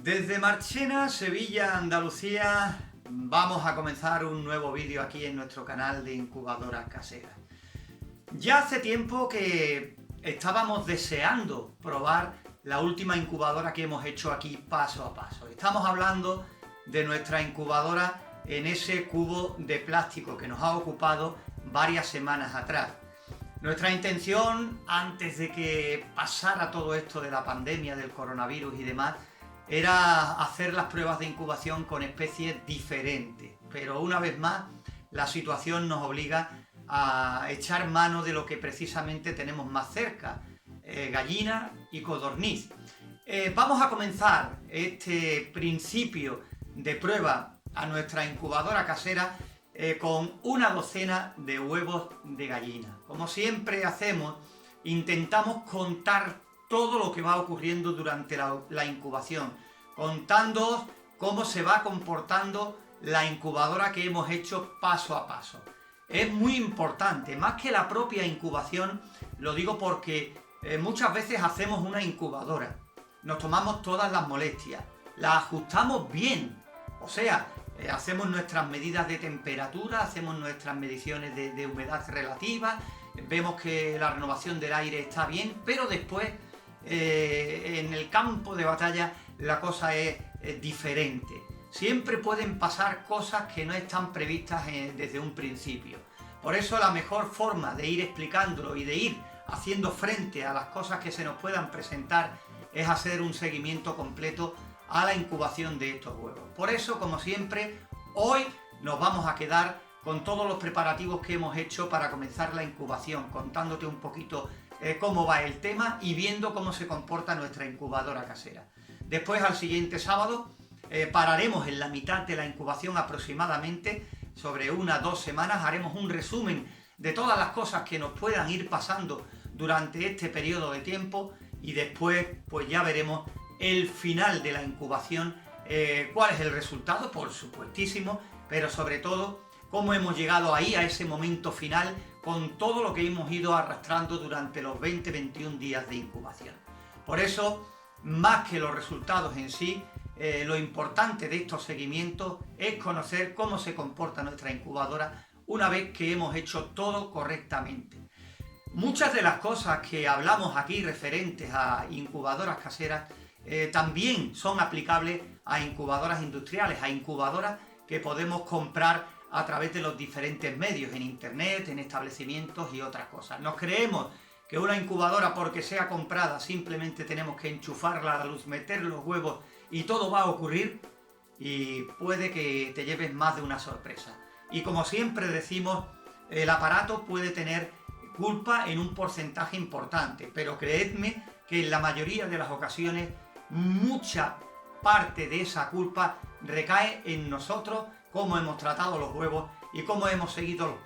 Desde Marchena, Sevilla, Andalucía, vamos a comenzar un nuevo vídeo aquí en nuestro canal de incubadoras caseras. Ya hace tiempo que estábamos deseando probar la última incubadora que hemos hecho aquí paso a paso. Estamos hablando de nuestra incubadora en ese cubo de plástico que nos ha ocupado varias semanas atrás. Nuestra intención, antes de que pasara todo esto de la pandemia, del coronavirus y demás, era hacer las pruebas de incubación con especies diferentes, pero una vez más la situación nos obliga a echar mano de lo que precisamente tenemos más cerca, gallina y codorniz. Vamos a comenzar este principio de prueba a nuestra incubadora casera con una docena de huevos de gallina. Como siempre hacemos, intentamos contar todo lo que va ocurriendo durante la incubación, contándoos cómo se va comportando la incubadora que hemos hecho paso a paso. Es muy importante, más que la propia incubación, lo digo porque muchas veces hacemos una incubadora, nos tomamos todas las molestias, la ajustamos bien, o sea, hacemos nuestras medidas de temperatura, hacemos nuestras mediciones de humedad relativa, vemos que la renovación del aire está bien, pero después en el campo de batalla la cosa es diferente. Siempre pueden pasar cosas que no están previstas desde un principio. Por eso la mejor forma de ir explicándolo y de ir haciendo frente a las cosas que se nos puedan presentar es hacer un seguimiento completo a la incubación de estos huevos. Por eso, como siempre, hoy nos vamos a quedar con todos los preparativos que hemos hecho para comenzar la incubación, contándote un poquito cómo va el tema y viendo cómo se comporta nuestra incubadora casera. Después, al siguiente sábado, pararemos en la mitad de la incubación aproximadamente, sobre 1 o 2 semanas, haremos un resumen de todas las cosas que nos puedan ir pasando durante este periodo de tiempo y después pues ya veremos el final de la incubación, cuál es el resultado, por supuestísimo, pero sobre todo cómo hemos llegado ahí a ese momento final con todo lo que hemos ido arrastrando durante los 20-21 días de incubación. Por eso, más que los resultados en sí, lo importante de estos seguimientos es conocer cómo se comporta nuestra incubadora una vez que hemos hecho todo correctamente. Muchas de las cosas que hablamos aquí referentes a incubadoras caseras también son aplicables a incubadoras industriales, a incubadoras que podemos comprar a través de los diferentes medios, en internet, en establecimientos y otras cosas. Nos creemos que una incubadora, porque sea comprada, simplemente tenemos que enchufarla a la luz, meter los huevos y todo va a ocurrir, y puede que te lleves más de una sorpresa. Y como siempre decimos, el aparato puede tener culpa en un porcentaje importante, pero creedme que en la mayoría de las ocasiones mucha parte de esa culpa recae en nosotros, cómo hemos tratado los huevos y cómo hemos seguido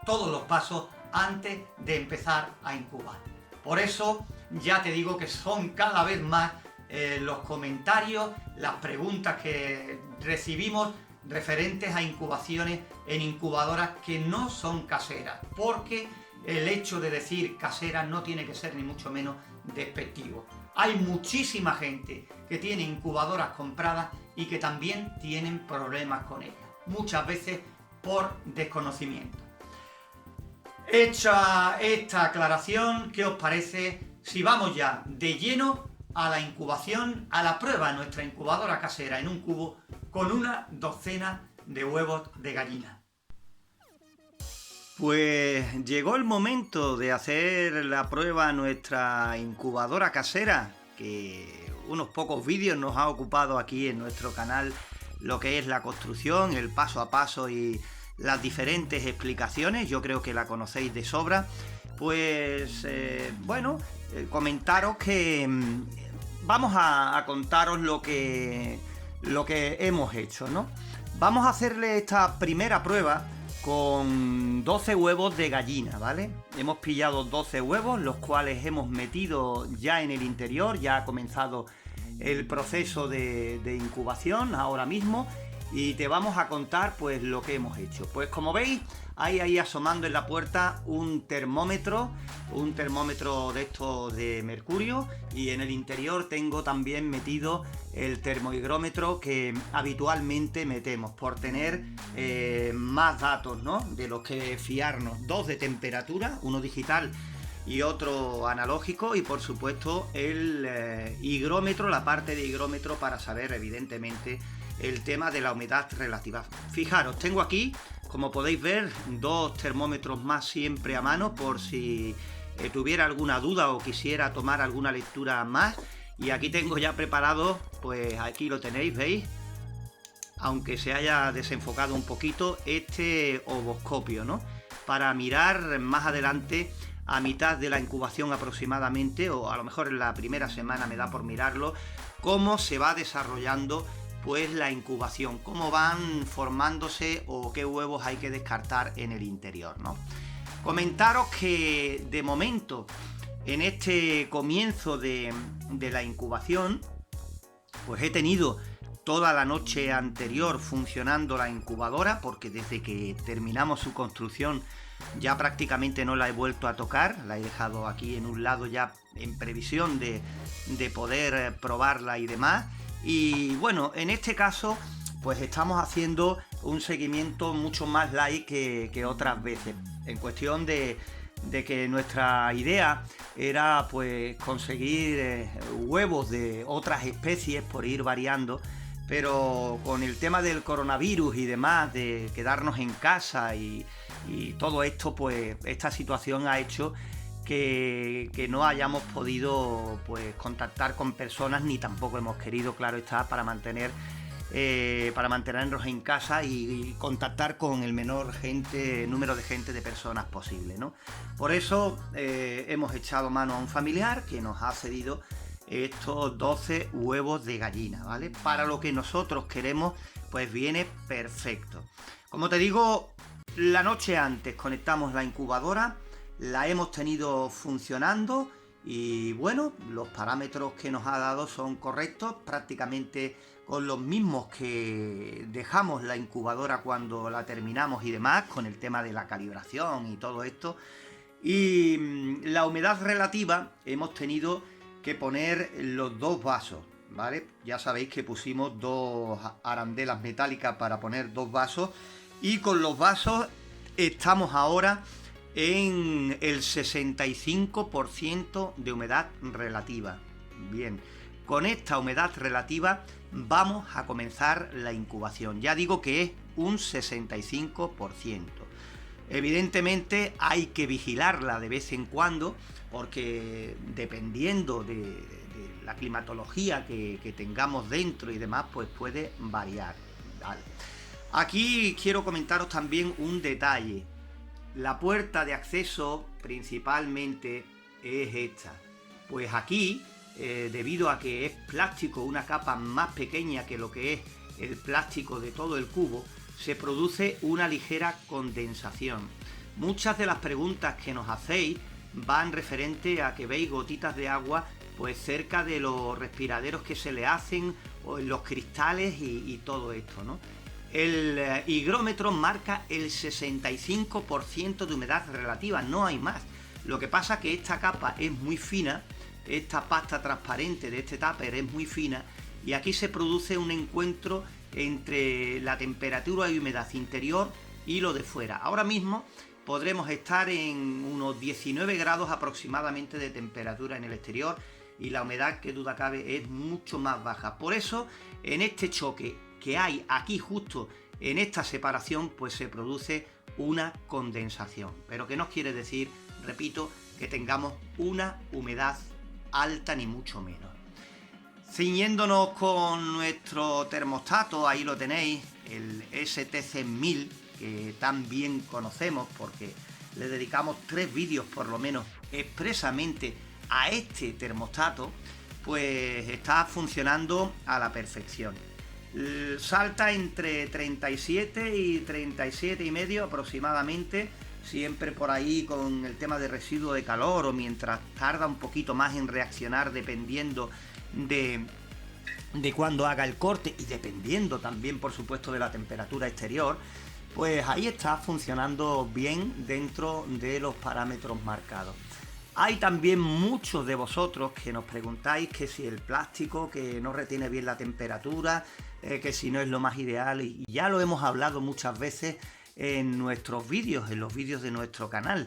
todos los pasos antes de empezar a incubar. Por eso ya te digo que son cada vez más los comentarios, las preguntas que recibimos referentes a incubaciones en incubadoras que no son caseras, porque el hecho de decir casera no tiene que ser ni mucho menos despectivo. Hay muchísima gente que tiene incubadoras compradas y que también tienen problemas con ellas, muchas veces por desconocimiento. Hecha esta aclaración, ¿qué os parece si vamos ya de lleno a la incubación, a la prueba de nuestra incubadora casera en un cubo con una docena de huevos de gallina? Pues llegó el momento de hacer la prueba a nuestra incubadora casera, que unos pocos vídeos nos ha ocupado aquí en nuestro canal lo que es la construcción, el paso a paso y las diferentes explicaciones. Yo creo que la conocéis de sobra. Pues comentaros que vamos a contaros lo que hemos hecho, ¿no? Vamos a hacerle esta primera prueba con 12 huevos de gallina, ¿vale? Hemos pillado 12 huevos, los cuales hemos metido ya en el interior, ya ha comenzado el proceso de incubación ahora mismo, y te vamos a contar pues lo que hemos hecho. Pues como veis, hay ahí asomando en la puerta un termómetro de estos de mercurio, y en el interior tengo también metido el termohigrómetro que habitualmente metemos por tener más datos, ¿no?, de los que fiarnos. Dos de temperatura, uno digital y otro analógico, y por supuesto el higrómetro, la parte de higrómetro para saber evidentemente el tema de la humedad relativa. Fijaros, tengo aquí, como podéis ver, dos termómetros más siempre a mano por si tuviera alguna duda o quisiera tomar alguna lectura más. Y aquí tengo ya preparado, pues aquí lo tenéis, ¿veis? Aunque se haya desenfocado un poquito, este ovoscopio, ¿no?, para mirar más adelante, a mitad de la incubación aproximadamente, o a lo mejor en la primera semana me da por mirarlo, cómo se va desarrollando pues la incubación, cómo van formándose o qué huevos hay que descartar en el interior, ¿no? Comentaros que de momento, en este comienzo de la incubación, pues he tenido toda la noche anterior funcionando la incubadora, porque desde que terminamos su construcción ya prácticamente no la he vuelto a tocar, la he dejado aquí en un lado ya en previsión de poder probarla y demás. Y bueno, en este caso pues estamos haciendo un seguimiento mucho más light que otras veces, en cuestión de que nuestra idea era pues conseguir huevos de otras especies por ir variando, pero con el tema del coronavirus y demás, de quedarnos en casa y todo esto, pues esta situación ha hecho que no hayamos podido pues contactar con personas, ni tampoco hemos querido, claro está, para mantenernos en casa y contactar con el menor número de gente, de personas posible, ¿no? Por eso hemos echado mano a un familiar que nos ha cedido estos 12 huevos de gallina, ¿vale? Para lo que nosotros queremos, pues viene perfecto. Como te digo, la noche antes conectamos la incubadora, la hemos tenido funcionando y bueno, los parámetros que nos ha dado son correctos, prácticamente con los mismos que dejamos la incubadora cuando la terminamos y demás, con el tema de la calibración y todo esto. Y la humedad relativa hemos tenido que poner los dos vasos, ¿vale? Ya sabéis que pusimos dos arandelas metálicas para poner dos vasos, y con los vasos estamos ahora en el 65% de humedad relativa. Bien, con esta humedad relativa vamos a comenzar la incubación. Ya digo que es un 65%. Evidentemente hay que vigilarla de vez en cuando, porque dependiendo de la climatología que tengamos dentro y demás, pues puede variar, ¿vale? Aquí quiero comentaros también un detalle. La puerta de acceso principalmente es esta. Pues aquí, debido a que es plástico, una capa más pequeña que lo que es el plástico de todo el cubo, se produce una ligera condensación. Muchas de las preguntas que nos hacéis van referente a que veis gotitas de agua pues cerca de los respiraderos que se le hacen, o en los cristales y todo esto, ¿no? El higrómetro marca el 65% de humedad relativa, no hay más. Lo que pasa es que esta capa es muy fina, esta pasta transparente de este tupper es muy fina, y aquí se produce un encuentro entre la temperatura y humedad interior y lo de fuera. Ahora mismo podremos estar en unos 19 grados aproximadamente de temperatura en el exterior, y la humedad, que duda cabe, es mucho más baja. Por eso, en este choque que hay aquí justo en esta separación, pues se produce una condensación, pero que no quiere decir, repito, que tengamos una humedad alta ni mucho menos. Ciñéndonos con nuestro termostato, ahí lo tenéis, el STC1000, que tan bien conocemos porque le dedicamos 3 vídeos por lo menos expresamente a este termostato, pues está funcionando a la perfección. salta entre 37 y 37 y medio aproximadamente, siempre por ahí con el tema de residuo de calor o mientras tarda un poquito más en reaccionar dependiendo de cuando haga el corte y dependiendo también por supuesto de la temperatura exterior, pues ahí está funcionando bien dentro de los parámetros marcados. Hay también muchos de vosotros que nos preguntáis que si el plástico que no retiene bien la temperatura, que si no es lo más ideal, y ya lo hemos hablado muchas veces en nuestros vídeos, en los vídeos de nuestro canal.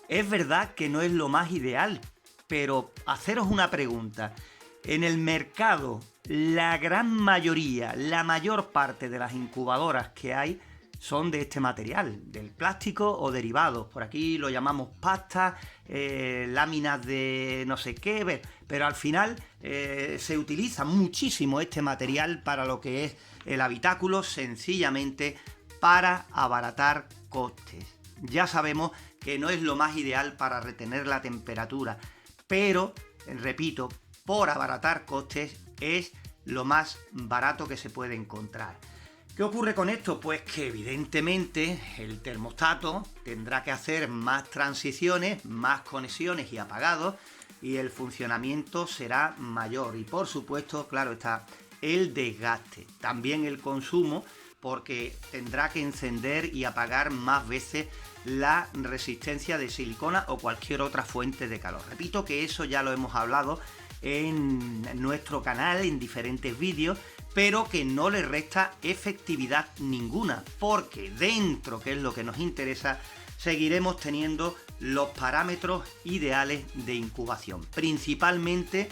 Es verdad que no es lo más ideal, pero haceros una pregunta. En el mercado, la gran mayoría, la mayor parte de las incubadoras que hay son de este material, del plástico o derivados. Por aquí lo llamamos pasta, láminas de no sé qué, pero al final se utiliza muchísimo este material para lo que es el habitáculo, sencillamente para abaratar costes. Ya sabemos que no es lo más ideal para retener la temperatura, pero, repito, por abaratar costes es lo más barato que se puede encontrar. ¿Qué ocurre con esto? Pues que evidentemente el termostato tendrá que hacer más transiciones, más conexiones y apagados, y el funcionamiento será mayor. Y por supuesto, claro está, el desgaste, también el consumo, porque tendrá que encender y apagar más veces la resistencia de silicona o cualquier otra fuente de calor. Repito que eso ya lo hemos hablado en nuestro canal en diferentes vídeos, pero que no le resta efectividad ninguna, porque dentro, que es lo que nos interesa, seguiremos teniendo los parámetros ideales de incubación. Principalmente,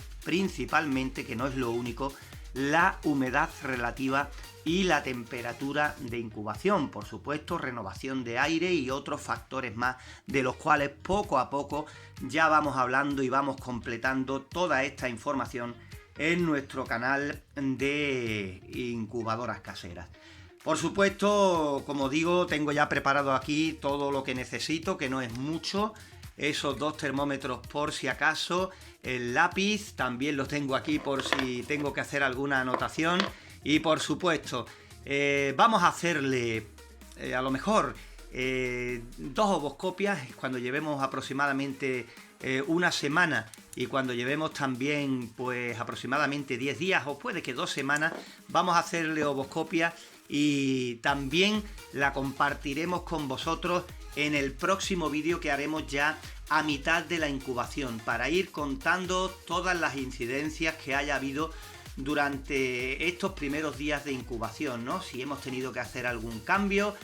que no es lo único, la humedad relativa y la temperatura de incubación, por supuesto, renovación de aire y otros factores más, de los cuales poco a poco ya vamos hablando y vamos completando toda esta información en nuestro canal de incubadoras caseras. Por supuesto, como digo, tengo ya preparado aquí todo lo que necesito, que no es mucho. Esos 2 termómetros por si acaso, el lápiz también los tengo aquí por si tengo que hacer alguna anotación, y por supuesto vamos a hacerle a lo mejor 2 ovoscopias cuando llevemos aproximadamente una semana, y cuando llevemos también pues aproximadamente 10 días o puede que 2 semanas, vamos a hacerle ovoscopia y también la compartiremos con vosotros en el próximo vídeo que haremos ya a mitad de la incubación, para ir contando todas las incidencias que haya habido durante estos primeros días de incubación, ¿no? Si hemos tenido que hacer algún cambio,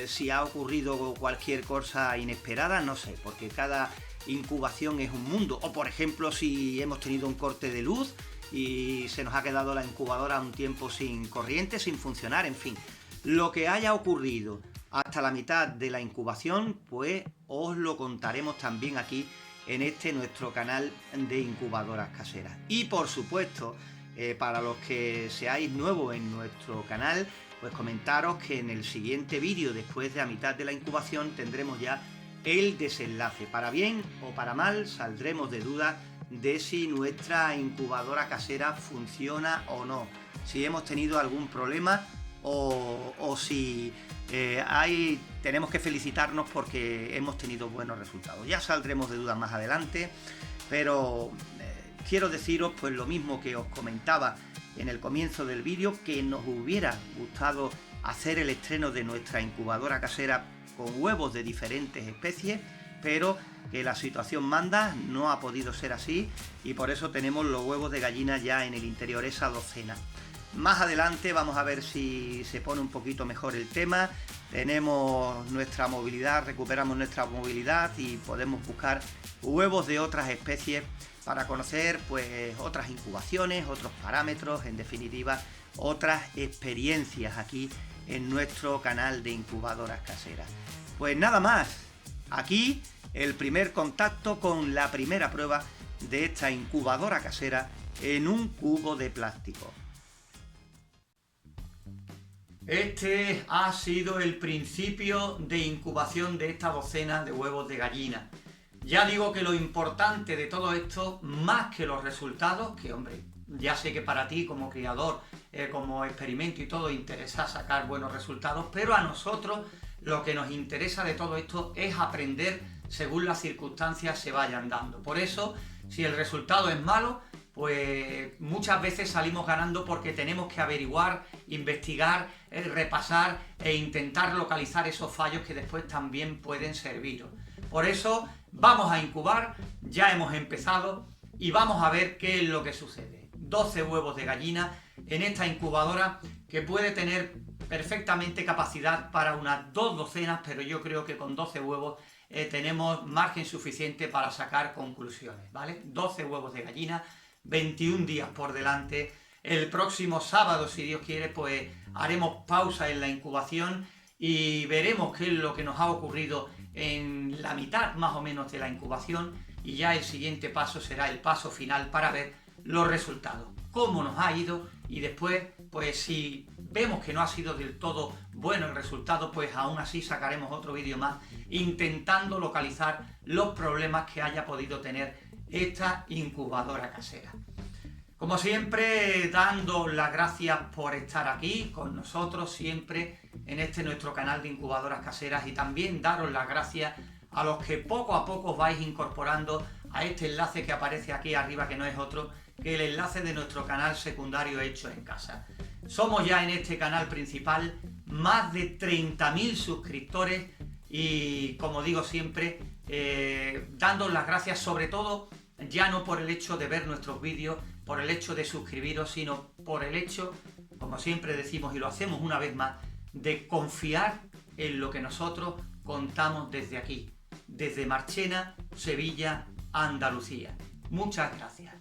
si ha ocurrido cualquier cosa inesperada, no sé, porque cada incubación es un mundo. O por ejemplo, si hemos tenido un corte de luz y se nos ha quedado la incubadora un tiempo sin corriente, sin funcionar, en fin. Lo que haya ocurrido hasta la mitad de la incubación, pues os lo contaremos también aquí en nuestro canal de incubadoras caseras. Y por supuesto, para los que seáis nuevos en nuestro canal, pues comentaros que en el siguiente vídeo, después de la mitad de la incubación, tendremos ya el desenlace. Para bien o para mal, saldremos de dudas de si nuestra incubadora casera funciona o no, si hemos tenido algún problema o si tenemos que felicitarnos porque hemos tenido buenos resultados. Ya saldremos de dudas más adelante, pero quiero deciros pues lo mismo que os comentaba en el comienzo del vídeo, que nos hubiera gustado hacer el estreno de nuestra incubadora casera con huevos de diferentes especies, pero que la situación manda, no ha podido ser así, y por eso tenemos los huevos de gallina ya en el interior, esa docena. Más adelante vamos a ver si se pone un poquito mejor el tema, tenemos nuestra movilidad, recuperamos nuestra movilidad y podemos buscar huevos de otras especies para conocer pues otras incubaciones, otros parámetros, en definitiva otras experiencias aquí en nuestro canal de incubadoras caseras. Pues nada más, aquí el primer contacto con la primera prueba de esta incubadora casera en un cubo de plástico. Este ha sido el principio de incubación de esta docena de huevos de gallina. Ya digo que lo importante de todo esto, más que los resultados, que hombre, Ya sé que para ti como criador, como experimento y todo, interesa sacar buenos resultados, pero a nosotros lo que nos interesa de todo esto es aprender según las circunstancias se vayan dando. Por eso, si el resultado es malo, pues muchas veces salimos ganando porque tenemos que averiguar, investigar, repasar e intentar localizar esos fallos que después también pueden serviros. Por eso vamos a incubar, ya hemos empezado y vamos a ver qué es lo que sucede. 12 huevos de gallina en esta incubadora que puede tener perfectamente capacidad para unas 2 docenas, pero yo creo que con 12 huevos tenemos margen suficiente para sacar conclusiones, ¿vale? 12 huevos de gallina, 21 días por delante. El próximo sábado, si Dios quiere, pues haremos pausa en la incubación y veremos qué es lo que nos ha ocurrido en la mitad más o menos de la incubación, y ya el siguiente paso será el paso final para ver los resultados, cómo nos ha ido, y después, pues si vemos que no ha sido del todo bueno el resultado, pues aún así sacaremos otro vídeo más intentando localizar los problemas que haya podido tener esta incubadora casera. Como siempre, dando las gracias por estar aquí con nosotros siempre en este nuestro canal de incubadoras caseras, y también daros las gracias a los que poco a poco os vais incorporando a este enlace que aparece aquí arriba, que no es otro que el enlace de nuestro canal secundario Hecho en Casa. Somos ya en este canal principal más de 30.000 suscriptores y, como digo siempre, dándos las gracias sobre todo, ya no por el hecho de ver nuestros vídeos, por el hecho de suscribiros, sino por el hecho, como siempre decimos y lo hacemos una vez más, de confiar en lo que nosotros contamos desde aquí, desde Marchena, Sevilla, Andalucía. Muchas gracias.